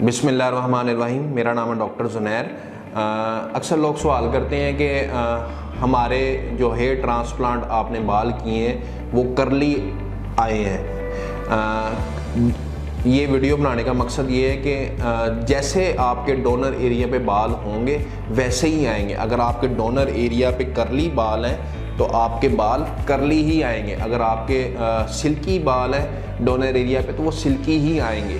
बिस्मिल्लाहिर्रहमानिर्रहीम। मेरा नाम है डॉक्टर ज़ुनैर। अक्सर लोग सवाल करते हैं कि हमारे जो हेयर ट्रांसप्लांट आपने बाल किए हैं वो करली आए हैं। ये वीडियो बनाने का मकसद ये है कि जैसे आपके डोनर एरिया पे बाल होंगे वैसे ही आएंगे। अगर आपके डोनर एरिया पे करली बाल हैं तो आपके बाल करली ही आएंगे। अगर आपके सिल्की बाल हैं डोनर एरिया पे तो वो सिल्की ही आएंगे।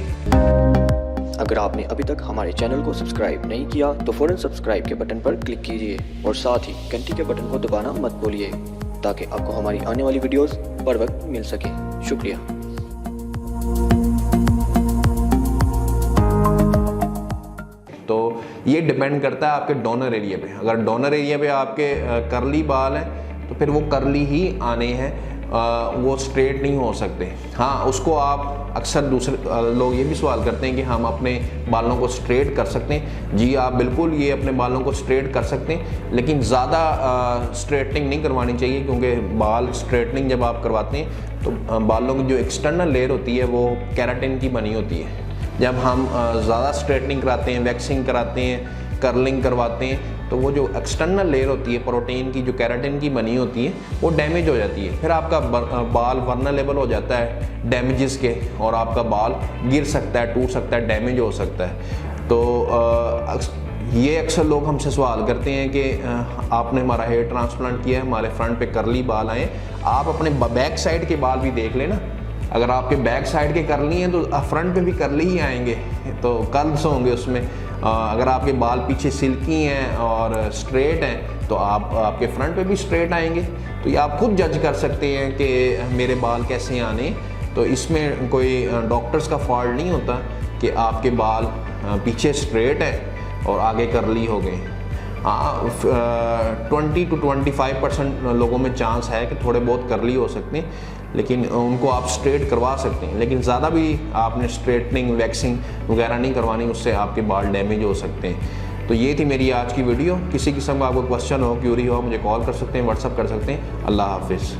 अगर आपने अभी तक हमारे चैनल को सब्सक्राइब नहीं किया तो फ़ौरन सब्सक्राइब के बटन पर क्लिक कीजिए और साथ ही घंटी के बटन को दबाना मत भूलिए ताकि आपको हमारी आने वाली वीडियोस बर वक्त मिल सके। शुक्रिया। तो ये डिपेंड करता है आपके डोनर एरिया पे। अगर डोनर एरिया पे आपके करली बाल हैं तो फिर वो करली ही आने हैं, वो स्ट्रेट नहीं हो सकते। हाँ, उसको आप अक्सर दूसरे लोग ये भी सवाल करते हैं कि हम अपने बालों को स्ट्रेट कर सकते हैं। जी आप बिल्कुल ये अपने बालों को स्ट्रेट कर सकते हैं, लेकिन ज़्यादा स्ट्रेटनिंग नहीं करवानी चाहिए, क्योंकि बाल स्ट्रेटनिंग जब आप करवाते हैं तो बालों की जो एक्सटर्नल लेयर होती है वो केराटिन की बनी होती है। जब हम ज़्यादा स्ट्रेटनिंग कराते हैं, वैक्सिंग कराते हैं, कर्लिंग करवाते हैं तो वो जो एक्सटर्नल लेयर होती है प्रोटीन की, जो केराटिन की बनी होती है, वो डैमेज हो जाती है। फिर आपका बाल वर्नरेबल हो जाता है डैमेजेस के, और आपका बाल गिर सकता है, टूट सकता है, डैमेज हो सकता है। तो ये अक्सर लोग हमसे सवाल करते हैं कि आपने हमारा हेयर ट्रांसप्लांट किया है, हमारे फ्रंट पे करली बाल आए, आप अपने बैक साइड के बाल भी देख लेना। अगर आपके बैक साइड के करली हैं तो फ्रंट पे भी करली ही आएंगे, तो कर्ल्स होंगे उसमें। अगर आपके बाल पीछे सिल्की हैं और स्ट्रेट हैं तो आपके फ्रंट पे भी स्ट्रेट आएंगे। तो ये आप खुद जज कर सकते हैं कि मेरे बाल कैसे आने। तो इसमें कोई डॉक्टर्स का फॉल्ट नहीं होता कि आपके बाल पीछे स्ट्रेट है और आगे करली हो गए। हाँ, 20 to 25% लोगों में चांस है कि थोड़े बहुत करली हो सकते हैं, लेकिन उनको आप स्ट्रेट करवा सकते हैं। लेकिन ज़्यादा भी आपने स्ट्रेटनिंग, वैक्सिंग वगैरह नहीं करवानी, उससे आपके बाल डैमेज हो सकते हैं। तो ये थी मेरी आज की वीडियो। किसी किस्म का आपको क्वेश्चन हो, क्यूरी हो, मुझे कॉल कर सकते हैं, व्हाट्सअप कर सकते हैं। अल्लाह हाफिज़।